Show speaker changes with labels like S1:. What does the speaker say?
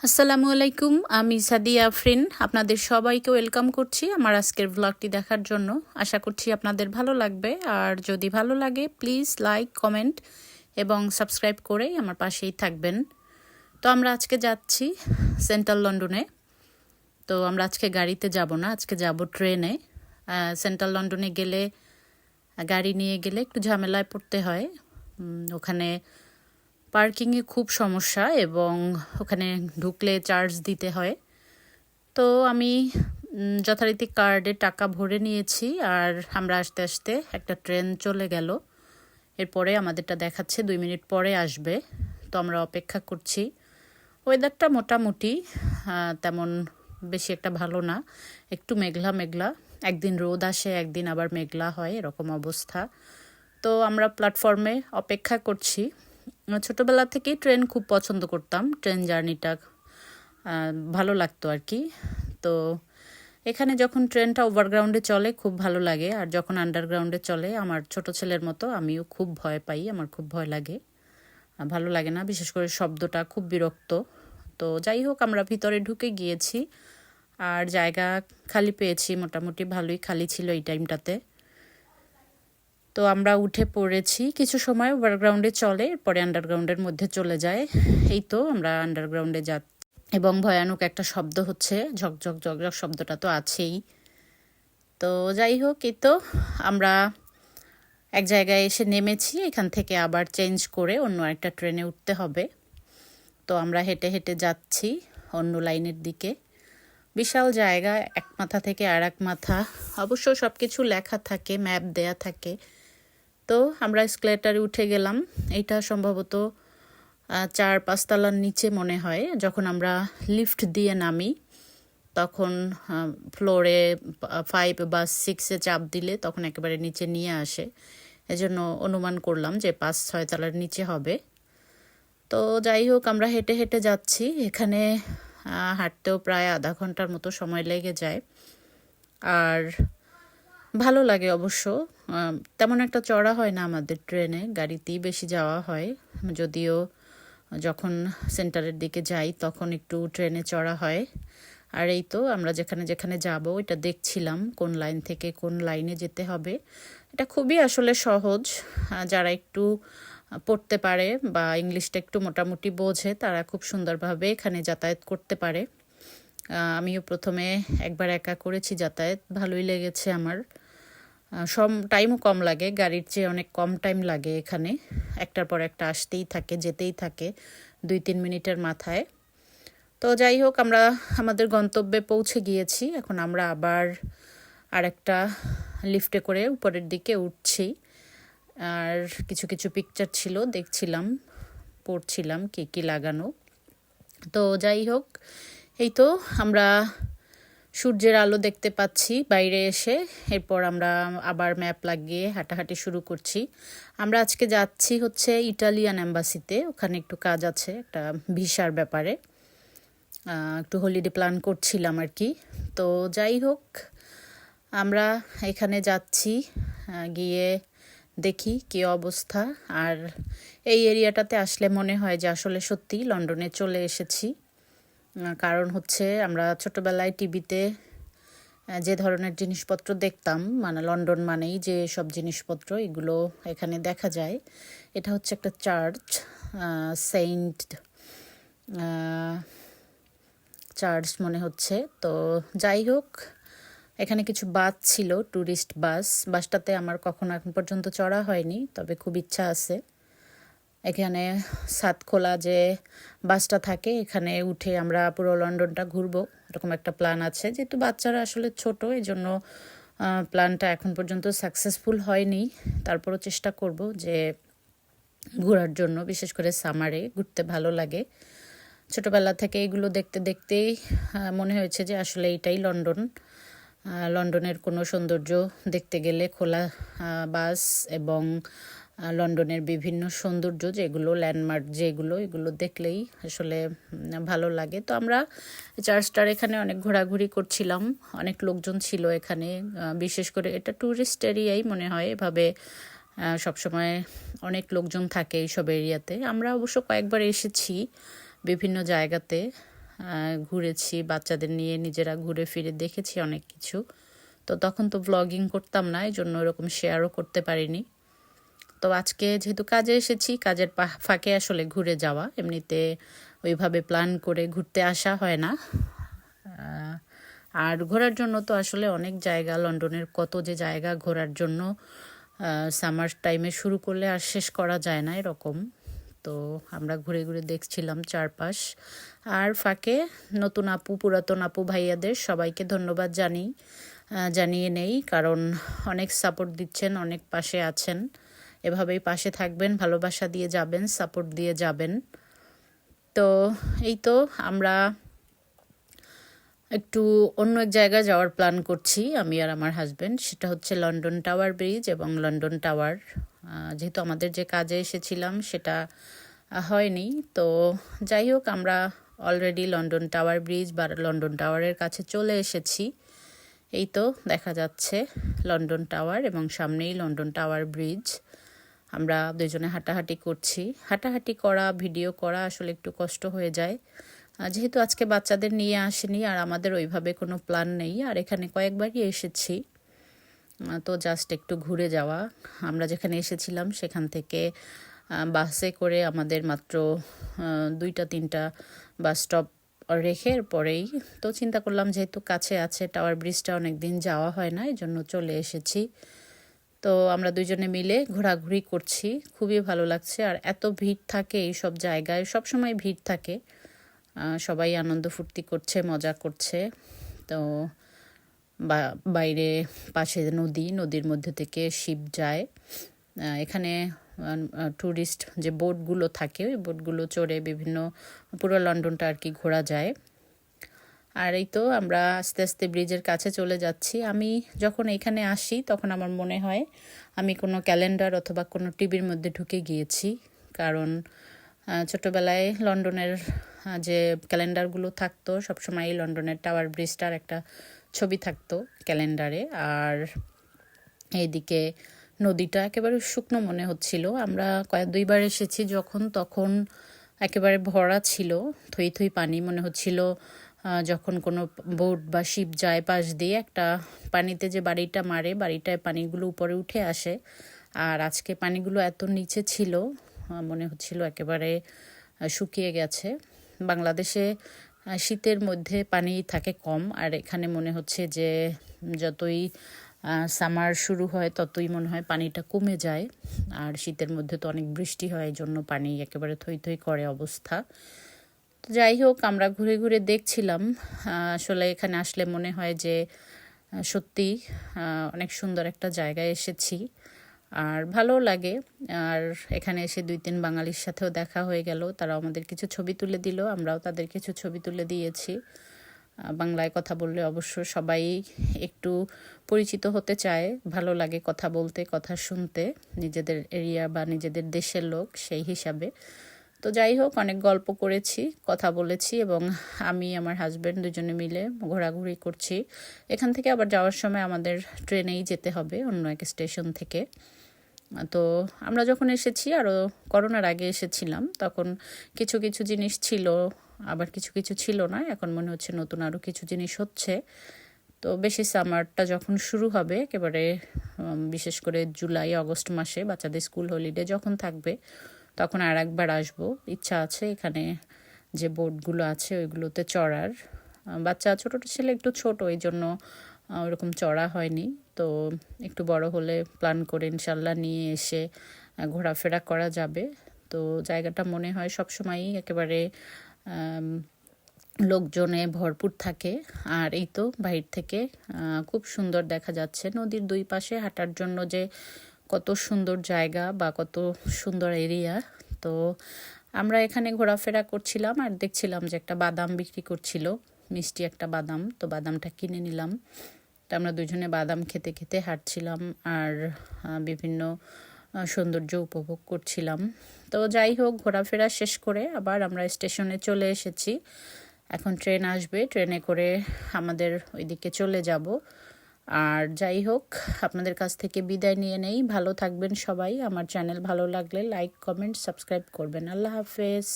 S1: আসসালামু আলাইকুম, আমি সাদিয়া আফরিন। আপনাদের সবাইকে ওয়েলকাম করছি আমার আজকের ব্লগটি দেখার জন্য। আশা করছি আপনাদের ভালো লাগবে। আর যদি ভালো লাগে প্লিজ লাইক, কমেন্ট এবং সাবস্ক্রাইব করে আমার পাশেই থাকবেন। তো আমরা আজকে যাচ্ছি সেন্ট্রাল লন্ডনে। তো আমরা আজকে গাড়িতে যাব না, আজকে যাব ট্রেনে। সেন্ট্রাল লন্ডনে গেলে গাড়ি নিয়ে গেলে একটু ঝামেলায় পড়তে হয়। ওখানে পার্কিংয়ে খুব সমস্যা এবং ওখানে ঢুকলে চার্জ দিতে হয়। তো আমি যথারীতি কার্ডে টাকা ভরে নিয়েছি। আর আমরা আস্তে আস্তে একটা ট্রেন চলে গেল। এরপরে আমাদেরটা দেখাচ্ছে 2 মিনিট পরে আসবে। তো আমরা অপেক্ষা করছি। ওয়েদারটা মোটামুটি তেমন বেশি একটা ভালো না, একটু মেঘলা মেঘলা, একদিন রোদ আসে একদিন আবার মেঘলা হয়, এরকম অবস্থা। তো আমরা প্ল্যাটফর্মে অপেক্ষা করছি। ছোটোবেলা থেকেই ট্রেন খুব পছন্দ করতাম, ট্রেন জার্নিটা ভালো লাগতো আর কি। তো এখানে যখন ট্রেনটা ওভারগ্রাউন্ডে চলে খুব ভালো লাগে, আর যখন আন্ডারগ্রাউন্ডে চলে আমার ছোট ছেলের মতো আমিও খুব ভয় পাই, আমার খুব ভয় লাগে, ভালো লাগে না, বিশেষ করে শব্দটা খুব বিরক্ত। তো যাই হোক, আমরা ভিতরে ঢুকে গিয়েছি আর জায়গা খালি পেয়েছি, মোটামুটি ভালোই খালি ছিল এই টাইমটাতে। তো আমরা উঠে পড়েছি, কিছু সময় ওভারগ্রাউন্ডে চলে, পরে আন্ডারগ্রাউন্ডের মধ্যে চলে যায়। এই তো আমরা আন্ডারগ্রাউন্ডে যাচ্ছি এবং ভয়ানক একটা শব্দ হচ্ছে, ঝকঝক ঝকঝক শব্দটা তো আছেই। তো যাই হোক, এই তো আমরা এক জায়গায় এসে নেমেছি, এখান থেকে আবার চেঞ্জ করে অন্য একটা ট্রেনে উঠতে হবে। তো আমরা হেঁটে হেঁটে যাচ্ছি অন্য লাইনের দিকে। বিশাল জায়গা, এক মাথা থেকে আর এক মাথা, অবশ্য সব কিছু লেখা থাকে, ম্যাপ দেয়া থাকে। তো আমরা এসকেলেটারে উঠে গেলাম। এইটা সম্ভবত 4-5 তলার নিচে মনে হয়। যখন আমরা লিফট দিয়ে নামি তখন ফ্লোরে 5 বা 6-এ চাপ দিলে তখন একেবারে নিচে নিয়ে আসে, এজন্য অনুমান করলাম যে 5-6 তলার নিচে হবে। তো যাই হোক, আমরা হেঁটে হেঁটে যাচ্ছি। এখানে হাঁটতেও প্রায় আধা ঘন্টার মতো সময় লেগে যায়। আর ভালো লাগে অবশ্য, তেমন একটা চড়া হয় না আমাদের ট্রেনে, গাড়িতেই বেশি যাওয়া হয়। যদিও যখন সেন্টারের দিকে যাই তখন একটু ট্রেনে চড়া হয়। আর এই তো আমরা যেখানে যেখানে যাব এটা দেখছিলাম, কোন লাইন থেকে কোন লাইনে যেতে হবে। এটা খুবই আসলে সহজ, যারা একটু পড়তে পারে বা ইংলিশটা একটু মোটামুটি বোঝে তারা খুব সুন্দরভাবে এখানে যাতায়াত করতে পারে। আমিও প্রথমে একবার একা করেছি যাতায়াত, ভালোই লেগেছে আমার। টাইমও কম লাগে, গাড়ির চেয়ে অনেক কম টাইম লাগে এখানে। একটার পর একটা আসতেই থাকে, যেতেই থাকে 2-3 মিনিটের মাথায়। তো যাই হোক, আমরা আমাদের গন্তব্যে পৌঁছে গিয়েছি। এখন আমরা আবার আরেকটা লিফটে করে উপরের দিকে উঠছি। আর কিছু কিছু পিকচার ছিল, দেখছিলাম, পড়ছিলাম কী কী লাগানো। তো যাই হোক, এই তো আমরা সূর্যের আলো দেখতে পাচ্ছি বাইরে এসে। এরপর আমরা আবার ম্যাপ লাগিয়ে হাঁটাহাঁটি শুরু করছি। আমরা আজকে যাচ্ছি হচ্ছে ইটালিয়ান এম্বাসিতে, ওখানে একটু কাজ আছে একটা ভিসার ব্যাপারে, একটু হলিডে প্ল্যান করছিলাম আর কি। তো যাই হোক, আমরা এখানে যাচ্ছি, গিয়ে দেখি কী অবস্থা। আর এই এরিয়াটাতে আসলে মনে হয় যে আসলে সত্যি লন্ডনে চলে এসেছি। কারণ হচ্ছে আমরা ছোটোবেলায় টিভিতে যে ধরনের জিনিসপত্র দেখতাম, মানে লন্ডন মানেই যে সব জিনিসপত্র, এগুলো এখানে দেখা যায়। এটা হচ্ছে একটা চার্চ, সেন্ট চার্চ মনে হচ্ছে। তো যাই হোক, এখানে কিছু বাস ছিল, ট্যুরিস্ট বাস। বাসটাতে আমার কখনো এখন পর্যন্ত চড়া হয়নি, তবে খুব ইচ্ছা আছে। এখানে সাতখোলা যে বাসটা থাকে, এখানে উঠে আমরা পুরো লন্ডনটা ঘুরবো, এরকম একটা প্ল্যান আছে। যেহেতু বাচ্চারা আসলে ছোট, এই জন্য প্ল্যানটা এখন পর্যন্ত সাকসেসফুল হয়নি। তারপরও চেষ্টা করব যে ঘোরার জন্য, বিশেষ করে সামারে ঘুরতে ভালো লাগে। ছোটোবেলা থেকে এগুলো দেখতে দেখতেই মনে হয়েছে যে আসলে এইটাই লন্ডন। লন্ডনের কোনো সৌন্দর্য দেখতে গেলে খোলা বাস এবং লন্ডনের বিভিন্ন সৌন্দর্য যেগুলো ল্যান্ডমার্ক যেগুলো, এগুলো দেখলেই আসলে ভালো লাগে। তো আমরা চার্চটার এখানে অনেক ঘোরাঘুরি করছিলাম, অনেক লোকজন ছিল এখানে। বিশেষ করে এটা ট্যুরিস্ট এরিয়াই মনে হয়, এভাবে সবসময় অনেক লোকজন থাকে এইসব এরিয়াতে। আমরা অবশ্য কয়েকবার এসেছি বিভিন্ন জায়গাতে, ঘুরেছি, বাচ্চাদের নিয়ে নিজেরা ঘুরে ফিরে দেখেছি অনেক কিছু। তো তখন তো ব্লগিং করতাম না, এই জন্য ওরকম শেয়ারও করতে পারিনি। তো আজকে যেহেতু কাজে এসেছি, কাজের ফাঁকে আসলে ঘুরে যাওয়া, এমনিতে ওইভাবে প্ল্যান করে ঘুরতে আসা হয় না। আর ঘোরার জন্য তো আসলে অনেক জায়গা, লন্ডনের কত যে জায়গা ঘোরার জন্য, সামার টাইমে শুরু করলে আর শেষ করা যায় না এরকম। তো আমরা ঘুরে ঘুরে দেখছিলাম চারপাশ। আর ফাঁকে নতুন আপু, পুরাতন আপু ভাইয়াদের সবাইকে ধন্যবাদ জানিয়ে নেই, কারণ অনেক সাপোর্ট দিচ্ছেন, অনেক পাশে আছেন। এভাবেই পাশে থাকবেন, ভালোবাসা দিয়ে যাবেন, সাপোর্ট দিয়ে যাবেন। তো এই তো আমরা একটু অন্য এক জায়গায় যাওয়ার প্ল্যান করছি আমি আর আমার হাজব্যান্ড। সেটা হচ্ছে লন্ডন টাওয়ার ব্রিজ এবং লন্ডন টাওয়ার। যেহেতু আমাদের যে কাজে এসেছিলাম সেটা হয়নি, তো যাই হোক আমরা অলরেডি লন্ডন টাওয়ার ব্রিজ বা লন্ডন টাওয়ারের কাছে চলে এসেছি। এই তো দেখা যাচ্ছে লন্ডন টাওয়ার এবং সামনেই লন্ডন টাওয়ার ব্রিজ। আমরা দুজনে হাঁটাহাঁটি করছি। হাঁটাহাঁটি করা, ভিডিও করা আসলে একটু কষ্ট হয়ে যায়, যেহেতু আজকে বাচ্চাদের নিয়ে আসিনি আর আমাদের ওইভাবে কোনো প্ল্যান নেই। আর এখানে কয়েকবারই এসেছি, তো জাস্ট একটু ঘুরে যাওয়া। আমরা যেখানে এসেছিলাম সেখান থেকে বাসে করে আমাদের মাত্র 2-3টা বাস স্টপ রেখে পরেই তো চিন্তা করলাম যেহেতু কাছে আছে, টাওয়ার ব্রিজটা অনেক দিন যাওয়া হয় না, এই জন্য চলে এসেছি। তো আমরা দুজনে মিলে ঘোরাঘুরি করছি, খুবই ভালো লাগছে। আর এত ভিড় থাকে এই সব জায়গায়, সব সময় ভিড় থাকে, সবাই আনন্দ ফুর্তি করছে, মজা করছে। তো বাইরে পাশে নদীর মধ্যে থেকে শিপ যায়। এখানে ট্যুরিস্ট যে বোটগুলো থাকে, ওই বোটগুলো চড়ে বিভিন্ন পুরো লন্ডনটা আর কি ঘোরা যায়। আর এই তো আমরা আস্তে আস্তে ব্রিজের কাছে চলে যাচ্ছি। আমি যখন এখানে আসি তখন আমার মনে হয় আমি কোনো ক্যালেন্ডার অথবা কোনো টিভির মধ্যে ঢুকে গিয়েছি, কারণ ছোটোবেলায় লন্ডনের যে ক্যালেন্ডারগুলো থাকতো সবসময় লন্ডনের টাওয়ার ব্রিজটার একটা ছবি থাকতো ক্যালেন্ডারে। আর এইদিকে নদীটা একেবারে শুকনো মনে হচ্ছিল। আমরা 2বার এসেছি যখন, তখন একেবারে ভরা ছিল, থই থই পানি মনে হচ্ছিল। যখন কোনো বোট বা শিপ যায় পাশ দিয়ে, একটা পানিতে যে বাড়িটা মারে, বাড়িটায় পানিগুলো উপরে উঠে আসে। আর আজকে পানিগুলো এত নিচে ছিল, মনে হচ্ছিল একেবারে শুকিয়ে গেছে। বাংলাদেশে শীতের মধ্যে পানি থাকে কম, আর এখানে মনে হচ্ছে যে যতই সামার শুরু হয় ততই মনে হয় পানিটা কমে যায়। আর শীতের মধ্যে তো অনেক বৃষ্টি হয়, এই জন্য পানি একেবারে থই থই করে অবস্থা। যাই হোক আমরা ঘুরে ঘুরে দেখছিলাম। আসলে এখানে আসলে মনে হয় যে সত্যি অনেক সুন্দর একটা জায়গায় এসেছি, আর ভালো লাগে। আর এখানে এসে 2-3 বাঙালির সাথেও দেখা হয়ে গেল, তারাও আমাদের কিছু ছবি তুলে দিল, আমরাও তাদের কিছু ছবি তুলে দিয়েছি। বাংলায় কথা বললে অবশ্য সবাই একটু পরিচিত হতে চায়, ভালো লাগে কথা বলতে, কথা শুনতে, নিজেদের এরিয়া বা নিজেদের দেশের লোক সেই হিসাবে। তো যাই হোক অনেক গল্প করেছি, কথা বলেছি, এবং আমি আমার হাজব্যান্ড দুজনে মিলে ঘোরাঘুরি করছি। এখান থেকে আবার যাওয়ার সময় আমাদের ট্রেনেই যেতে হবে অন্য এক স্টেশন থেকে। তো আমরা যখন এসেছি, আরও করোনার আগে এসেছিলাম, তখন কিছু কিছু জিনিস ছিল, আবার কিছু কিছু ছিল না। এখন মনে হচ্ছে নতুন আরও কিছু জিনিস হচ্ছে। তো বেশি সামারটা যখন শুরু হবে একেবারে, বিশেষ করে জুলাই আগস্ট মাসে বাচ্চাদের স্কুল হলিডে যখন থাকবে, তখন আর একবার আসবো। ইচ্ছা আছে এখানে যে বোটগুলো আছে ওইগুলোতে চড়ার। বাচ্চা ছোটো ছেলে একটু ছোট, এই জন্য ওরকম চড়া হয়নি। তো একটু বড় হলে প্ল্যান করে ইনশাল্লাহ নিয়ে এসে ঘোরাফেরা করা যাবে। তো জায়গাটা মনে হয় সবসময়ই একেবারে লোকজনে ভরপুর থাকে। আর এই তো বাহির থেকে খুব সুন্দর দেখা যাচ্ছে নদীর দুই পাশে হাঁটার জন্য যে কত সুন্দর জায়গা বা কত সুন্দর এরিয়া। তো আমরা এখানে ঘোরাফেরা করছিলাম আর দেখছিলাম যে একটা বাদাম বিক্রি করছিল, মিষ্টি একটা বাদাম। তো বাদামটা কিনে নিলাম। তো আমরা দুজনে বাদাম খেতে খেতে হাঁটছিলাম আর বিভিন্ন সৌন্দর্য উপভোগ করছিলাম। তো যাই হোক ঘোরাফেরা শেষ করে আবার আমরা স্টেশনে চলে এসেছি। এখন ট্রেন আসবে, ট্রেনে করে আমাদের ওইদিকে চলে যাব। আর যাই হোক আপনাদের কাছ থেকে বিদায় নিয়ে নেই। ভালো থাকবেন সবাই। আমার চ্যানেল ভালো লাগলে লাইক, কমেন্ট, সাবস্ক্রাইব করবেন। আল্লাহ হাফেজ।